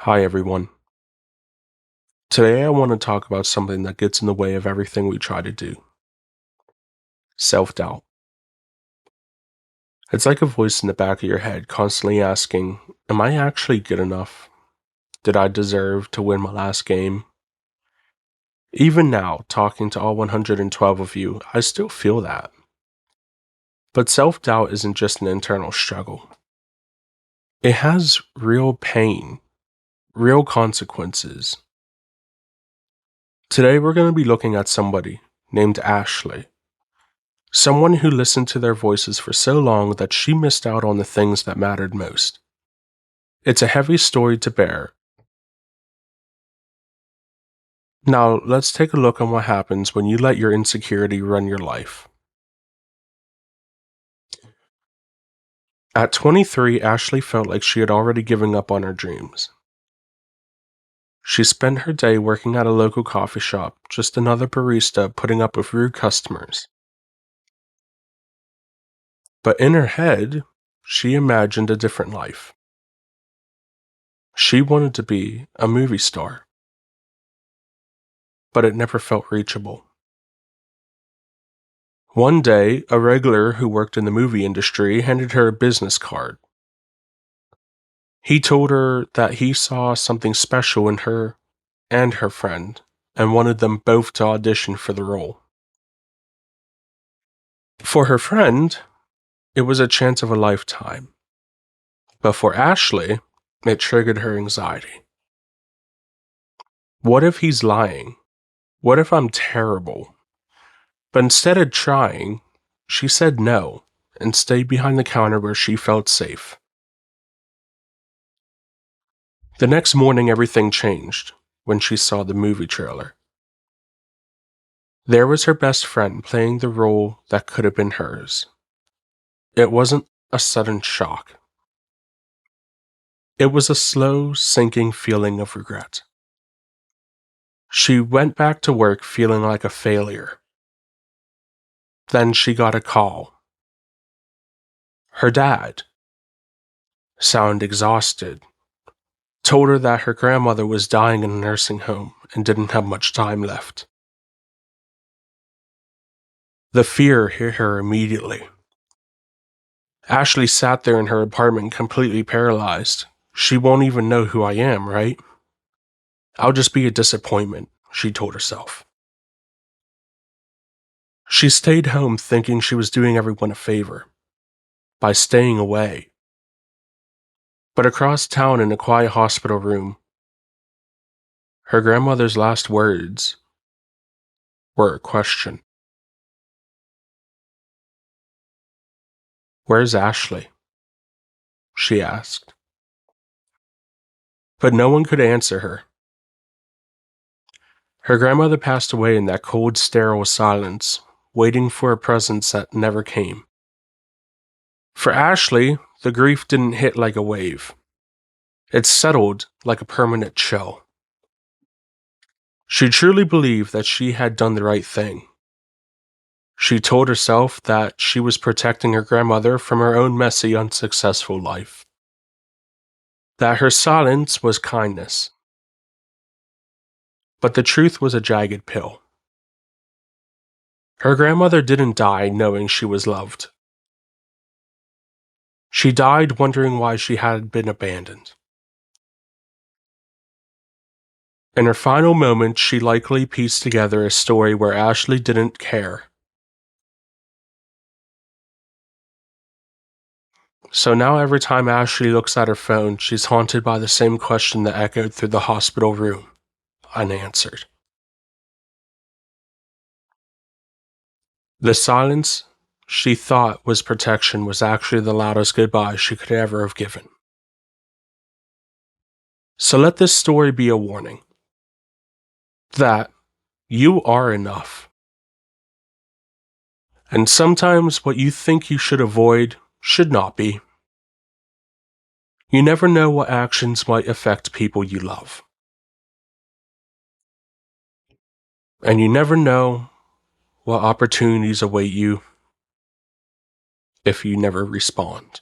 Hi, everyone. Today I want to talk about something that gets in the way of everything we try to do: self doubt. It's like a voice in the back of your head constantly asking, am I actually good enough? Did I deserve to win my last game? Even now, talking to all 112 of you, I still feel that. But self doubt isn't just an internal struggle, it has real pain, real consequences. Today we're going to be looking at somebody named Ashley. Someone who listened to their voices for so long that she missed out on the things that mattered most. It's a heavy story to bear. Now, let's take a look at what happens when you let your insecurity run your life. At 23, Ashley felt like she had already given up on her dreams. She spent her day working at a local coffee shop, just another barista putting up with rude customers. But in her head, she imagined a different life. She wanted to be a movie star, but it never felt reachable. One day, a regular who worked in the movie industry handed her a business card. He told her that he saw something special in her and her friend and wanted them both to audition for the role. For her friend, it was a chance of a lifetime. But for Ashley, it triggered her anxiety. What if he's lying? What if I'm terrible? But instead of trying, she said no and stayed behind the counter where she felt safe. The next morning, everything changed when she saw the movie trailer. There was her best friend playing the role that could have been hers. It wasn't a sudden shock. It was a slow, sinking feeling of regret. She went back to work feeling like a failure. Then she got a call. Her dad, sounded exhausted, told her that her grandmother was dying in a nursing home and didn't have much time left. The fear hit her immediately. Ashley sat there in her apartment completely paralyzed. She won't even know who I am, right? I'll just be a disappointment, she told herself. She stayed home thinking she was doing everyone a favor by staying away. But across town in a quiet hospital room, her grandmother's last words were a question. Where's Ashley? She asked. But no one could answer her. Her grandmother passed away in that cold, sterile silence, waiting for a presence that never came. For Ashley, the grief didn't hit like a wave. It settled like a permanent chill. She truly believed that she had done the right thing. She told herself that she was protecting her grandmother from her own messy, unsuccessful life. That her silence was kindness. But the truth was a jagged pill. Her grandmother didn't die knowing she was loved. She died wondering why she had been abandoned. In her final moments, she likely pieced together a story where Ashley didn't care. So now every time Ashley looks at her phone, she's haunted by the same question that echoed through the hospital room, unanswered. The silence she thought was protection was actually the loudest goodbye she could ever have given. So let this story be a warning that you are enough. And sometimes what you think you should avoid should not be. You never know what actions might affect people you love. And you never know what opportunities await you if you never respond.